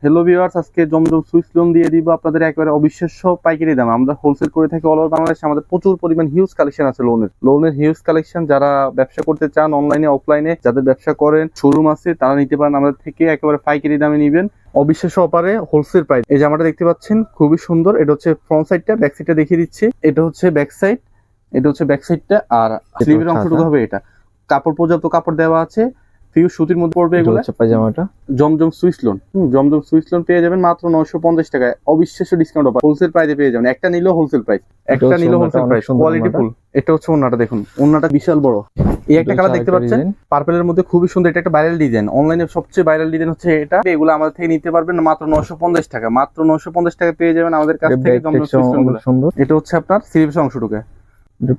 Hello viewers, আজকে জমজম Swiss loan দিয়ে দিব আপনাদের একেবারে অবিশ্বাস্য পাইকারি দাম। আমরা হোলসেল করে থাকি অল ওভার বাংলাদেশে। আমাদের প্রচুর পরিমাণ হিউজ কালেকশন আছে লোনের হিউজ কালেকশন। যারা ব্যবসা করতে চান অনলাইনে অফলাইনে, যাদের ব্যবসা করেন, শোরুম আছে, তারা নিতে পারেন আমাদের থেকে। একেবারে পাইকারি দামে নিবেন, অবিশ্বাস্য অফারে হোলসেল প্রাইস। এই জামাটা দেখতে পাচ্ছেন খুবই সুন্দর। এটা হচ্ছে ফ্রন্ট সাইডটা, ব্যাক সাইডটা দেখিয়ে দিচ্ছি। এটা হচ্ছে ব্যাক সাইড, এটা হচ্ছে ব্যাক সাইডটা, আর স্লিভের অংশটুকু হবে এটা। কাপড় পর্যাপ্ত কাপড় দেওয়া আছে, পিওর সুতির মধ্যে পড়বে এগুলো। পায়জামাটা জমজম সুইস লোন, জমজম সুইস লোন পেয়ে যাবেন মাত্র 950 টাকায়। অবিশ্বাস্য ডিসকাউন্ট অফার, হোলসেল প্রাইসে পেয়ে যাবেন। একটা নিলেও হোলসেল প্রাইস, একটা নিলেও হোলসেল প্রাইস, কোয়ালিটি ফুল। এটা হচ্ছে ওন্নাটা, দেখুন ওন্নাটা বিশাল বড়। এই একটা কালার দেখতে পাচ্ছেন পার্পলের মধ্যে, খুবই সুন্দর। এটা একটা ভাইরাল ডিজাইন, অনলাইনে সবচেয়ে ভাইরাল ডিজাইন হচ্ছে এটা। এগুলো আমাদের থেকে নিতে পারবেন মাত্র 950 টাকা। মাত্র 950 টাকা পেয়ে যাবেন আমাদের কাছ থেকে জমজম সুইস লোন। এটা হচ্ছে আপনার স্লিভস অংশটুকু।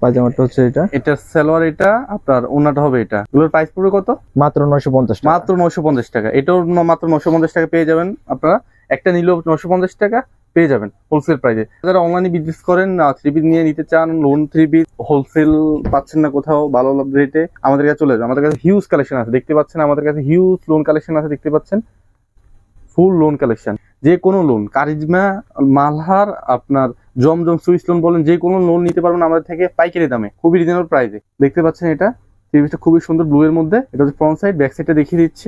পায়জামাটা হচ্ছে এটা সালোয়ার, এটা আপনার ওন্নাটা হবে এটা। এগুলোর প্রাইস পড়বে কত? মাত্র 950 টাকা। মাত্র 950 টাকা। এটাও মাত্র 950 টাকা পেয়ে যাবেন আপনারা। একটা নিলেও 950 টাকা পেয়ে যাবেন হোলসেল প্রাইসে। যারা অনলাইনে বিজনেস করেন, থ্রি পিস নিয়ে নিতে চান, লোন থ্রি পিস হোলসেল পাচ্ছেন না কোথাও ভালো রেটে, আমাদের কাছে চলে যাবে। আমাদের কাছে হিউজ কালেকশন আছে, দেখতে পাচ্ছেন। আমাদের কাছে হিউজ লোন কালেকশন আছে, দেখতে পাচ্ছেন। ফুল লোন কালেকশন, যে কোনো লোন, কারিজমা, মালহার, আপনার জমজম সুইস লোন বলেন, যে কোনো লোন নিতে পারবেন আমাদের থেকে পাইকারি দামে, খুবই রিজনেবল প্রাইসে। দেখতে পাচ্ছেন এটা সিরিজটা খুবই সুন্দর, ব্লু এর মধ্যে। এটা হচ্ছে ফ্রন্ট সাইড, ব্যাক সাইডটা দেখিয়ে দিচ্ছি।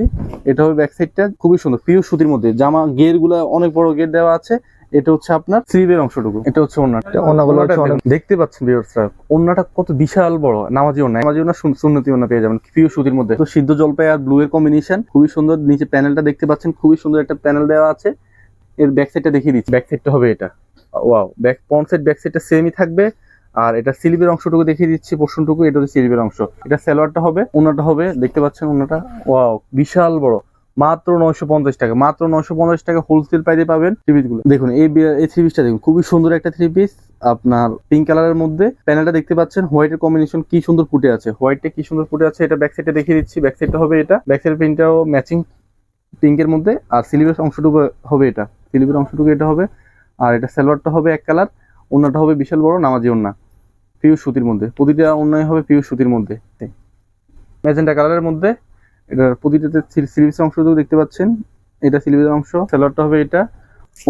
এটা হবে ব্যাক সাইডটা, খুবই সুন্দর পিওর সুতির মধ্যে। জামা গের গুলা অনেক বড় গের দেওয়া আছে। এটা হচ্ছে আপনার স্লিভের অংশটুকু। এটা হচ্ছে ওন্নাটা, দেখতে পাচ্ছেন ভিউয়ার্সরা, ওন্নাটা কত বিশাল বড়। নামাজি ওন্না, সুন্নতি ওন্না পেয়ে যাবেন পিওর সুতির মধ্যে। তো সিদ্ধ জলপাই আর ব্লু এর কম্বিনেশন, খুবই সুন্দর। নিচে প্যানেলটা দেখতে পাচ্ছেন, খুবই সুন্দর একটা প্যানেল দেওয়া আছে। এর ব্যাক সাইডটা দেখিয়ে দিচ্ছি। ব্যাক সাইডটা হবে এটা। ওয়াও, ফ্রন্ট সাইড ব্যাক সাইডটা সেমই থাকবে। আর এটা স্লিভের অংশটুকু দেখিয়ে দিচ্ছি, পোর্শনটুকু। এটা হচ্ছে স্লিভের অংশ। এটা সালোয়ারটা হবে, ওন্নাটা হবে, দেখতে পাচ্ছেন ওন্নাটা। ওয়াও, বিশাল বড়। মাত্র 950 টাকা। মাত্র 950 টাকা হোলসেল প্রাইসে পাবেন থ্রি পিস গুলো। দেখুন এই থ্রি পিসটা দেখুন, খুবই সুন্দর একটা থ্রি পিস। আপনার পিঙ্ক কালারের মধ্যে প্যানেলটা দেখতে পাচ্ছেন, হোয়াইটের কম্বিনেশন কি সুন্দর ফুটে আছে। হোয়াইটে কি সুন্দর ফুটে আছে। এটা ব্যাক সাইডে দেখিয়ে দিচ্ছি। ব্যাক সাইডটা হবে এটা। ব্যাক সাইড প্রিন্টটাও ম্যাচিং পিঙ্কের মধ্যে। আর স্লিভের অংশটুকু হবে এটা, স্লিভের অংশটুকু এটা হবে। আর এটা সালোয়ারটা হবে এক কালার, ওন্নাটা হবে বিশাল বড় নামাজি ওন্না, পিওর সুতির মধ্যে। প্রতিটা ওন্নাই হবে পিওর সুতির মধ্যে, ম্যাজেন্টা কালারের মধ্যে। এটা প্রতিটাতে স্লিভের অংশটুকু দেখতে পাচ্ছেন। এটা স্লিভের অংশ, সালোয়ারটা হবে এটা,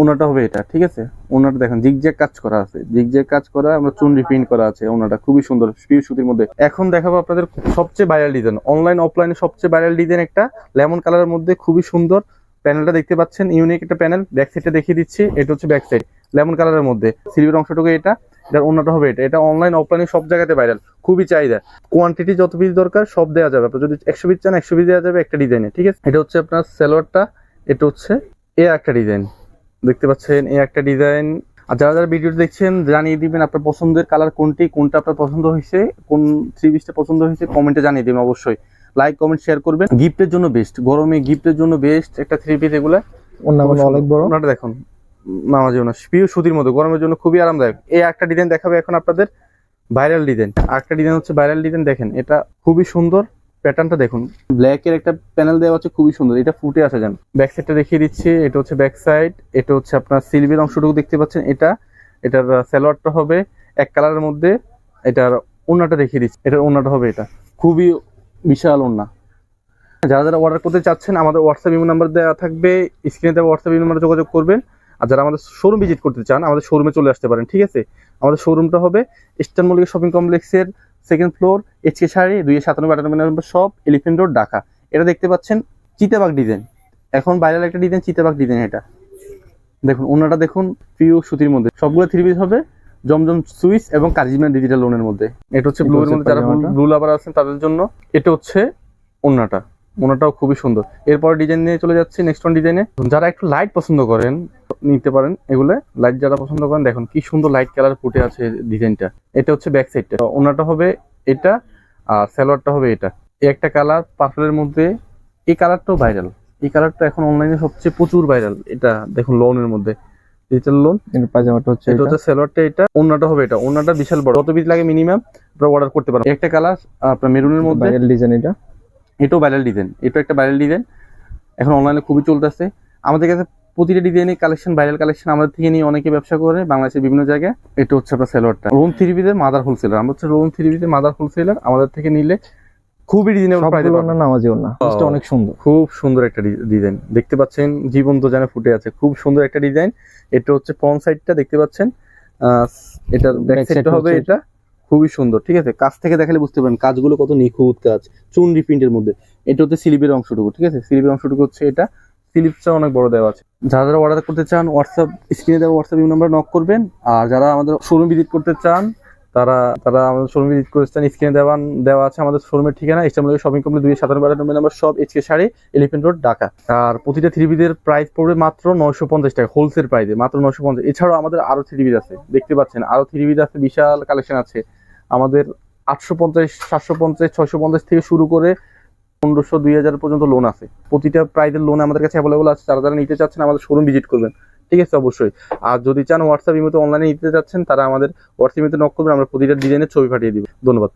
ওন্নাটা হবে এটা। ঠিক আছে, ওন্নাটা দেখেন জিগজ্যাগ কাজ করা আছে, জিগজ্যাগ কাজ করা, আমরা চুনরি প্রিন্ট করা আছে। ওন্নাটা খুবই সুন্দর পিওর সুতির মধ্যে। এখন দেখাবো আপনাদের সবচেয়ে ভাইরাল ডিজাইন, অনলাইন অফলাইনে সবচেয়ে ভাইরাল ডিজাইন, একটা লেমন কালারের মধ্যে, খুবই সুন্দর। প্যানেলটা দেখতে পাচ্ছেন, ইউনিক একটা প্যানেল। ব্যাক সাইডটা দেখিয়ে দিচ্ছি। এটা হচ্ছে ব্যাক সাইড, লেমন কালারের মধ্যে। সিলভার অংশটুকু এটা, এটার ওন্নাটা হবে এটা। এটা অনলাইন অফলাইনে সব জায়গাতে ভাইরাল, খুবই চাহিদা। কোয়ান্টিটি যত পিস দরকার সব দেওয়া যাবে। আপনার যদি 100 পিস চান 100 পিস দেওয়া যাবে একটা ডিজাইনে। ঠিক আছে, এটা হচ্ছে আপনার সালোয়ারটা। এটা হচ্ছে এ একটা ডিজাইন, দেখতে পাচ্ছেন এ একটা ডিজাইন। আর যারা যারা ভিডিও দেখছেন জানিয়ে দিবেন আপনার পছন্দের কালার কোনটি, কোনটা আপনার পছন্দ হয়েছে, কোন থ্রি পিসটা পছন্দ হয়েছে কমেন্টে জানিয়ে দিবেন অবশ্যই। লাইক কমেন্ট শেয়ার করবেন। গিফটের জন্য বেস্ট, গরমে গিফটের জন্য বেস্ট একটা থ্রি পিস এগুলা। অনেক বড়। ওনাটা দেখুন, নামাজি ওনা, পিওর সুতির মধ্যে, গরমের জন্য খুবই আরামদায়ক। এই একটা ডিজাইন দেখাবে এখন আপনাদের, ভাইরাল ডিজাইন। আরেকটা ডিজাইন হচ্ছে ভাইরাল ডিজাইন, দেখেন এটা খুবই সুন্দর। প্যাটার্নটা দেখুন, ব্ল্যাক এর একটা প্যানেল দেওয়া আছে, খুবই সুন্দর। এটা ফুটে আসা যান। ব্যাক সাইডটা দেখিয়ে দিচ্ছি। এটা হচ্ছে ব্যাক সাইড। এটা হচ্ছে আপনার সিলভার অংশটুকু দেখতে পাচ্ছেন এটা। এটার সালোয়ারটা হবে এক কালারের মধ্যে। এটার ওন্নাটা দেখিয়ে দিচ্ছি। এটার ওন্নাটা হবে এটা, খুবই বিশাল ওন্না। যারা যারা অর্ডার করতে চাচ্ছেন আমাদের হোয়াটসঅ্যাপ ইমো নাম্বার দেওয়া থাকবে, স্ক্রিনে দেওয়া হোয়াটসঅ্যাপ ইমো নাম্বারে যোগাযোগ করবেন। আর যারা আমাদের শোরুম ভিজিট করতে চান আমাদের শোরুমে চলে আসতে পারেন। ঠিক আছে, আমাদের শোরুমটা হবে ইস্টার্ন মল্লিকা শপিং কমপ্লেক্সের সেকেন্ড ফ্লোর, HK শাড়ি 297 নম্বর শপ, এলিফেন্ট রোড, ঢাকা। এটা দেখতে পাচ্ছেন চিতাবাগ ডিজাইন, এখন ভাইরাল একটা ডিজাইন, চিতাবাগ ডিজাইন। এটা দেখুন, ওন্নাটা দেখুন, পিওর সুতির মধ্যে। সবগুলো থ্রি পিস হবে জমজম সুইস এবং কারিজমা ডিজিটাল লোনের মধ্যে। এটা হচ্ছে ব্লু এর মধ্যে, যারা ব্লু লাভার আছেন তাদের জন্য। এটা হচ্ছে ওন্নাটা, ওন্নাটাও খুবই সুন্দর। এরপর ডিজাইন নিয়ে চলে যাচ্ছে নেক্সট ওয়ান ডিজাইনে। যারা একটু লাইট পছন্দ করেন নিতে পারেন এগুলো। লাইট যারা পছন্দ করেন, দেখুন কি সুন্দর লাইট কালার ফুটে আছে ডিজাইনটা। এটা হচ্ছে ব্যাক সাইডটা, ওন্নাটা হবে এটা, আর সালোয়ারটা হবে এটা। এই একটা কালার পার্পলের মধ্যে, এই কালারটাও ভাইরাল। এই কালারটা এখন অনলাইনে সবচেয়ে প্রচুর ভাইরাল। এটা দেখুন লোনের মধ্যে, ডিজিটাল লোন। পায়জামাটা হচ্ছে এটা হচ্ছে সালোয়ারটা, এটা ওন্নাটা হবে এটা। ওন্নাটা বিশাল বড়, কত পিস লাগে মিনিমাম আপনারা অর্ডার করতে পারেন। একটা কালার আপনার মেরুনের মধ্যে, ভাইরাল ডিজাইন এটা। এটাও ভাইরাল ডিজাইন, এটা একটা ভাইরাল ডিজাইন, এখন অনলাইনে খুবই চলতেছে। আমাদের কাছে প্রতিটা ডিজাইনের কালেকশন, ভাইরাল কালেকশন আমাদের থেকে নিয়ে অনেকে ব্যবসা করে বাংলাদেশের বিভিন্ন জায়গায়। এটা হচ্ছে আপনার সালোয়ারটা, লোন থ্রি পিসের মাদার হোলসেলার। আমরা হচ্ছে লোন থ্রি পিসের মাদার হোলসেলার। আমাদের থেকে নিলে খুবই রিজনেবল প্রাইসে সবগুলো না নামাজিও না, এটা অনেক সুন্দর। খুব সুন্দর একটা ডিজাইন দেখতে পাচ্ছেন, জীবন্ত যেন ফুটে আছে, খুব সুন্দর একটা ডিজাইন। এটা হচ্ছে ফ্রন্ট সাইডটা দেখতে পাচ্ছেন, এটার ব্যাক Back সাইডটা side হবে হচ্ছে- এটা খুবই সুন্দর। ঠিক আছে, কাছ থেকে দেখালে বুঝতে পারেন কাজগুলো কত নিখুঁত কাজ, চুনরি প্রিন্টের মধ্যে। এটা হচ্ছে স্লিভের অংশটুকু। ঠিক আছে, স্লিভের অংশটুকু হচ্ছে এটা, স্লিভসটা অনেক বড় দেওয়া আছে। যারা যারা অর্ডার করতে চান হোয়াটসঅ্যাপ স্ক্রিনে দেওয়া হোয়াটসঅ্যাপ নাম্বার নক করবেন। আর যারা আমাদের শোরুম ভিজিট করতে চান তারা তারা আমাদের শোরুম ভিজিট করতে চান, স্ক্রিনে দেওয়া আছে আমাদের শোরুমের ঠিকানা, ইস্টার্ন শপিং কমপ্লেক্স 257 নম্বর shop, HK sari, elephant road, Dhaka. আর প্রতিটা থ্রি পিসের প্রাইস পড়বে মাত্র 950 টাকা, হোলসেল প্রাইসে মাত্র 950। এছাড়াও আমাদের আরো থ্রি পিস আছে, দেখতে পাচ্ছেন আরো থ্রি পিস আছে, বিশাল কালেকশন আছে আমাদের। 850, 750, 650 থেকে শুরু করে 1500, 2000 পর্যন্ত লোন আছে। প্রতিটা প্রাইজের লোন আমাদের কাছে অ্যাভেলেবল আছে। যারা যারা নিতে চাচ্ছেন আমাদের শোরুম ভিজিট করবেন। ঠিক আছে, অবশ্যই। আর যদি চান হোয়াটসঅ্যাপ ইমোতে অনলাইনে নিতে চাচ্ছেন তারা আমাদের হোয়াটসঅ্যাপ ইমোতে নক করবেন, আমরা প্রতিটা ডিজাইনের ছবি পাঠিয়ে দিব। ধন্যবাদ।